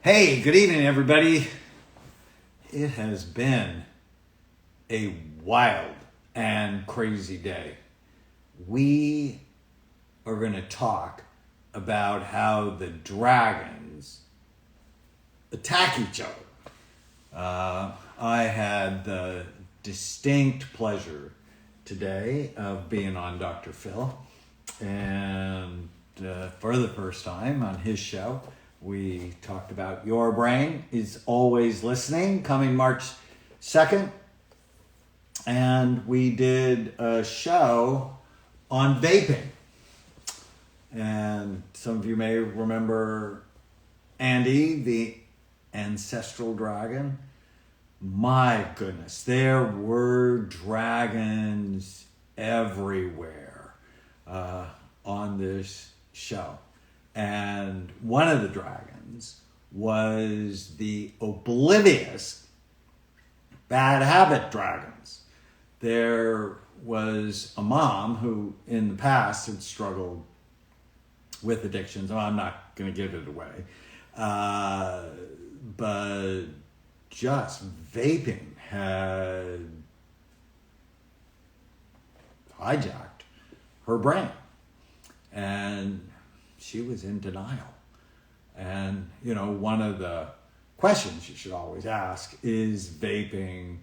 Hey, good evening, everybody. It has been a wild and crazy day. We are going to talk about how the dragons attack each other. I had the distinct pleasure today of being on Dr. Phil, and for the first time on his show, we talked about Your Brain is Always Listening, coming March 2nd. And we did a show on vaping. And some of you may remember Andy, the ancestral dragon. My goodness, there were dragons everywhere on this show. And one of the dragons was the oblivious bad habit dragons. There was a mom who in the past had struggled with addictions. Oh, I'm not going to give it away. But just vaping had hijacked her brain. And she was in denial. And, you know, one of the questions you should always ask, is vaping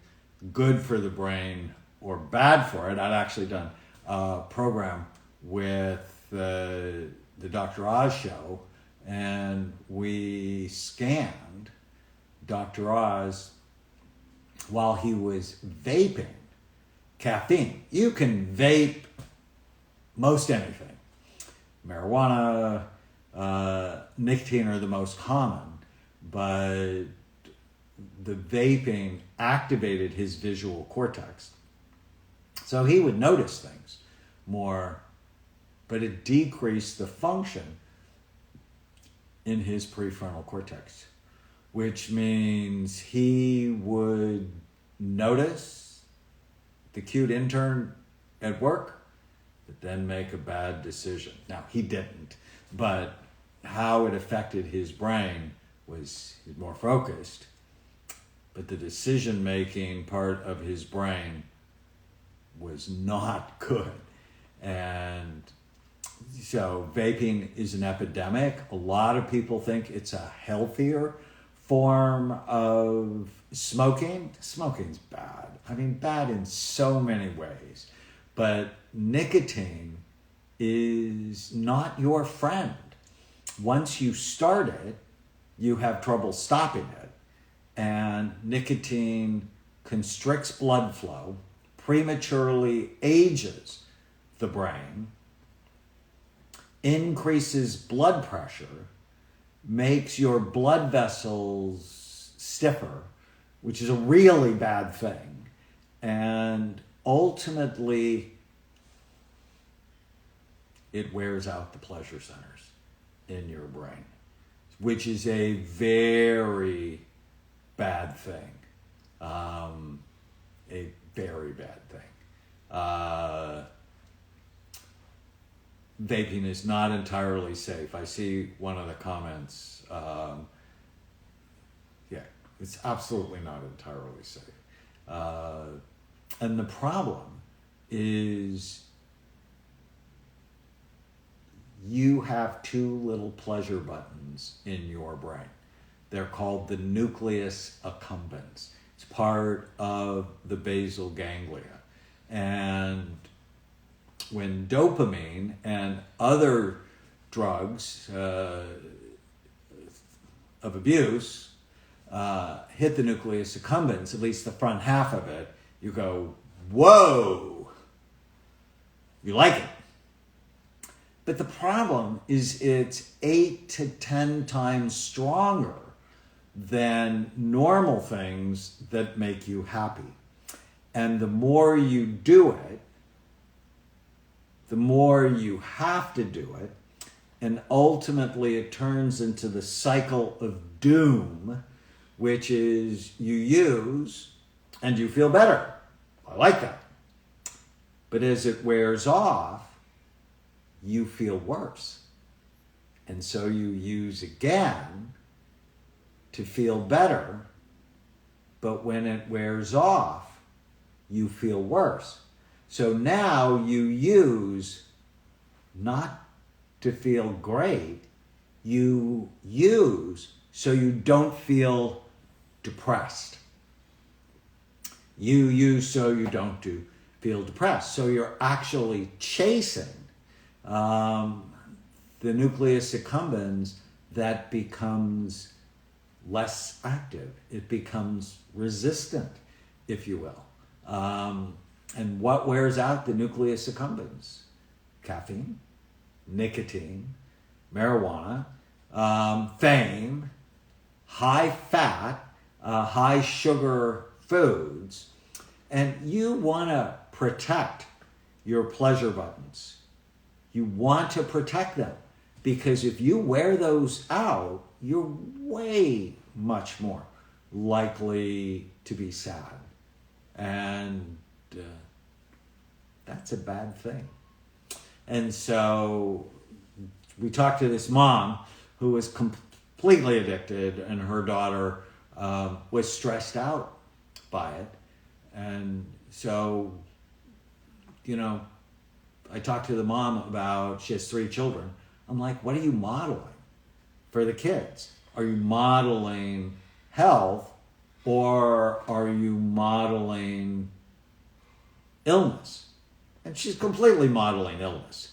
good for the brain or bad for it? I'd actually done a program with the Dr. Oz show, and we scanned Dr. Oz while he was vaping caffeine. You can vape most anything. Marijuana, nicotine are the most common, but the vaping activated his visual cortex. So he would notice things more, but it decreased the function in his prefrontal cortex, which means he would notice the cute intern at work, but then make a bad decision. Now, he didn't, but how it affected his brain was more focused, but the decision-making part of his brain was not good. And so vaping is an epidemic. A lot of people think it's a healthier form of smoking. Smoking's bad. I mean, bad in so many ways. But nicotine is not your friend. Once you start it, you have trouble stopping it. And nicotine constricts blood flow, prematurely ages the brain, increases blood pressure, makes your blood vessels stiffer, which is a really bad thing. And ultimately, it wears out the pleasure centers in your brain, which is a very bad thing. A very bad thing. Vaping is not entirely safe. I see one of the comments. It's absolutely not entirely safe. And the problem is you have two little pleasure buttons in your brain. They're called the nucleus accumbens. It's part of the basal ganglia. And when dopamine and other drugs of abuse hit the nucleus accumbens, at least the front half of it, you go, whoa, you like it. But the problem is it's 8 to 10 times stronger than normal things that make you happy. And the more you do it, the more you have to do it. And ultimately it turns into the cycle of doom, which is you use and you feel better. I like that. But as it wears off, you feel worse. And so you use again to feel better, but when it wears off, you feel worse. So now you use not to feel great, you use so you don't feel depressed. You use so you don't feel depressed. So you're actually chasing the nucleus accumbens that becomes less active. It becomes resistant, if you will. And what wears out the nucleus accumbens? Caffeine, nicotine, marijuana, fame, high fat, high sugar foods. And you want to protect your pleasure buttons. You want to protect them, because if you wear those out, you're way much more likely to be sad. And that's a bad thing. And so we talked to this mom who was completely addicted, and her daughter was stressed out by it. And so, I talked to the mom about, she has 3 children. I'm like, what are you modeling for the kids? Are you modeling health, or are you modeling illness? And she's completely modeling illness.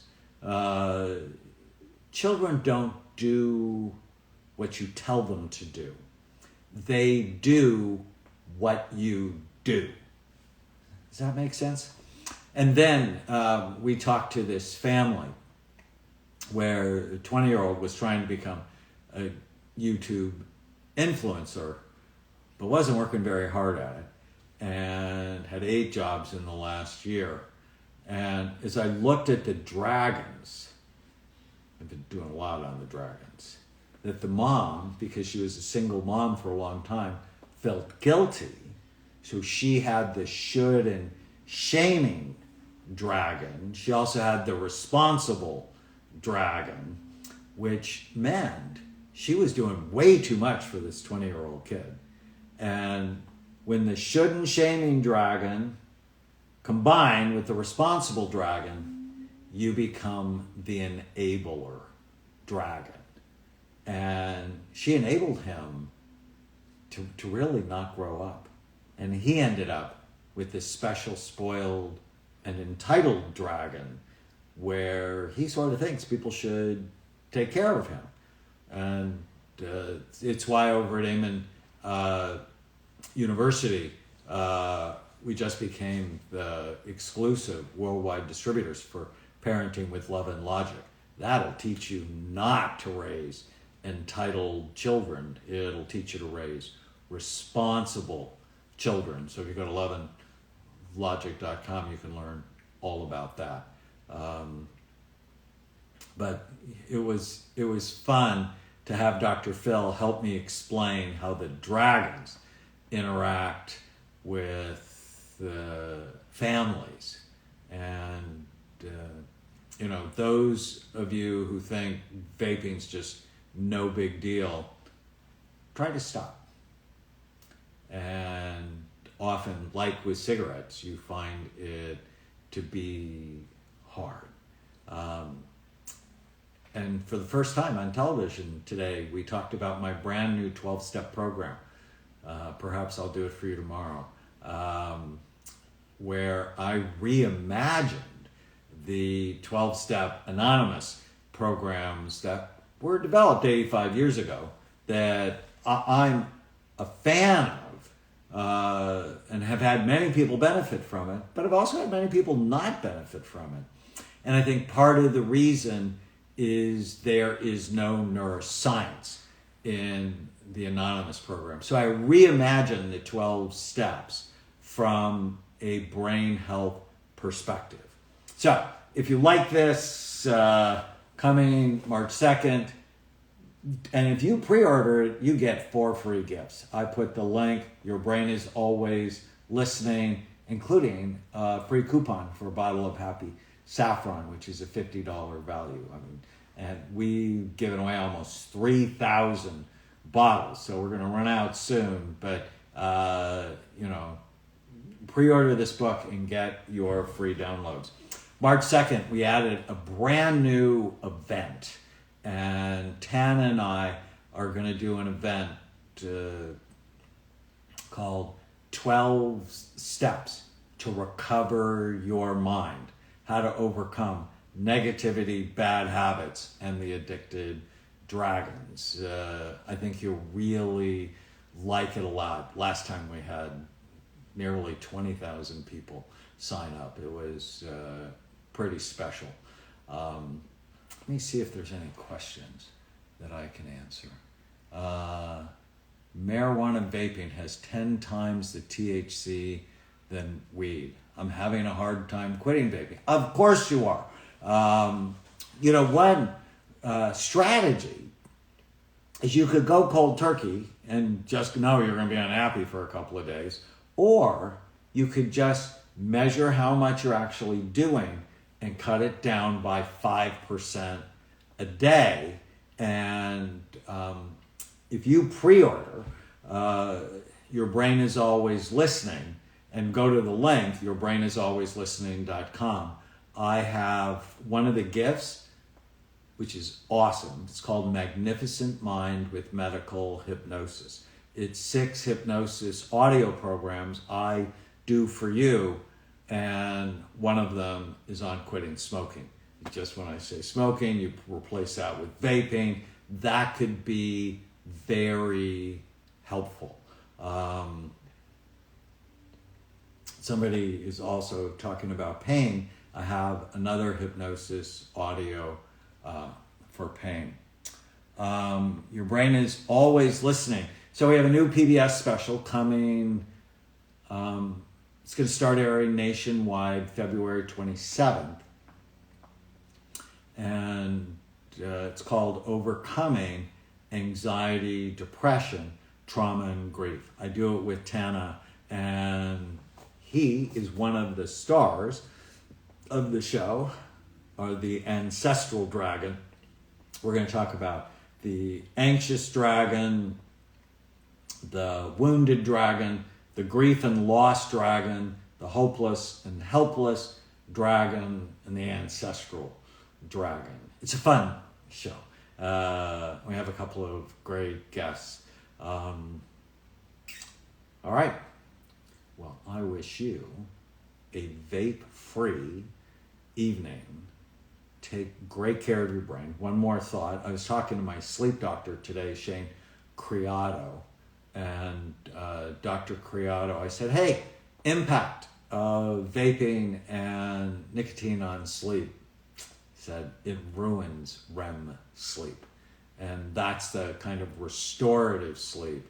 Children don't do what you tell them to do. They do what you do. Does that make sense? And then we talked to this family where a 20-year-old was trying to become a YouTube influencer, but wasn't working very hard at it, and had 8 jobs in the last year. And as I looked at the dragons, I've been doing a lot on the dragons, that the mom, because she was a single mom for a long time, felt guilty. So she had the should and shaming dragon. She also had the responsible dragon, which meant she was doing way too much for this 20-year-old kid. And when the should and shaming dragon combine with the responsible dragon, you become the enabler dragon. And she enabled him to really not grow up. And he ended up with this special, spoiled, and entitled dragon, where he sort of thinks people should take care of him. And it's why over at Amen University, we just became the exclusive worldwide distributors for Parenting with Love and Logic. That'll teach you not to raise entitled children. It'll teach you to raise responsible children. So if you go to loveandlogic.com, you can learn all about that. But it was fun to have Dr. Phil help me explain how the dragons interact with the families. And those of you who think vaping's just no big deal, try to stop. And often, like with cigarettes, you find it to be hard. And for the first time on television today, we talked about my brand new 12-step program. Perhaps I'll do it for you tomorrow, where I reimagined the 12-step anonymous programs that were developed 85 years ago that I'm a fan of, and have had many people benefit from it, but I've also had many people not benefit from it. And I think part of the reason is there is no neuroscience in the anonymous program. So I reimagined the 12 steps from a brain health perspective. So if you like this, coming March 2nd, and if you pre-order it, you get 4 free gifts. I put the link. Your brain is always listening, including a free coupon for a bottle of Happy Saffron, which is a $50 value. And we've given away almost 3,000 bottles. So we're going to run out soon, but, pre-order this book and get your free downloads. March 2nd, we added a brand new event, and Tana and I are going to do an event called 12 Steps to Recover Your Mind, how to overcome negativity, bad habits, and the addicted dragons. I think you'll really like it a lot. Last time we had nearly 20,000 people sign up. It was pretty special. Let me see if there's any questions that I can answer. Marijuana vaping has 10 times the THC than weed. I'm having a hard time quitting vaping. Of course you are. One strategy is you could go cold turkey and just know you're going to be unhappy for a couple of days, or you could just measure how much you're actually doing and cut it down by 5% a day. And if you pre-order, Your Brain Is Always Listening, and go to the link, yourbrainisaliwayslistening.com, I have one of the gifts, which is awesome. It's called Magnificent Mind with Medical Hypnosis. It's 6 hypnosis audio programs I do for you, and one of them is on quitting smoking. Just when I say smoking, you replace that with vaping. That could be very helpful. Somebody is also talking about pain. I have another hypnosis audio for pain. Your Brain Is Always Listening. So we have a new PBS special coming. It's going to start airing nationwide February 27th. And it's called Overcoming Anxiety, Depression, Trauma, and Grief. I do it with Tana, and he is one of the stars of the show, or the ancestral dragon. We're going to talk about the anxious dragon, the wounded dragon, the grief and loss dragon, the hopeless and helpless dragon, and the ancestral dragon. It's a fun show. We have a couple of great guests. All right. Well, I wish you a vape-free evening. Take great care of your brain. One more thought. I was talking to my sleep doctor today, Shane Criado, and Dr. Criado, I said, hey, impact of vaping and nicotine on sleep. He said, it ruins REM sleep. And that's the kind of restorative sleep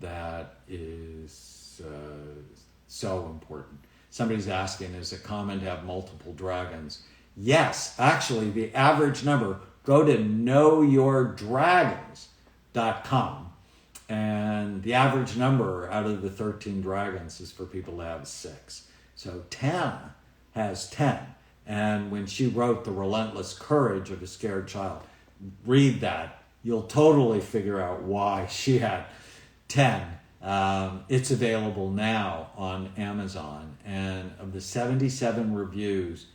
that is so important. Somebody's asking, is it common to have multiple dragons? Yes, actually, the average number, go to knowyourdragons.com, and the average number out of the 13 dragons is for people to have 6. So Tana has 10, and when she wrote The Relentless Courage of a Scared Child, read that. You'll totally figure out why she had 10. It's available now on Amazon, and of the 77 reviews,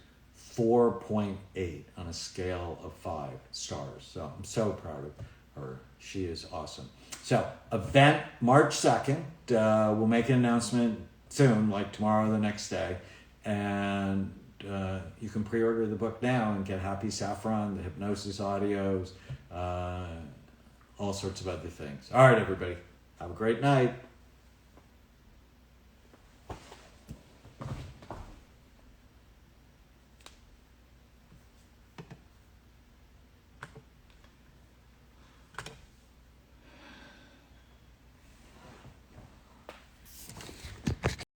4.8 on a scale of 5 stars. So I'm so proud of her. She is awesome. So event March 2nd. We'll make an announcement soon, like tomorrow or the next day. And you can pre-order the book now and get Happy Saffron, the hypnosis audios, all sorts of other things. All right, everybody. Have a great night.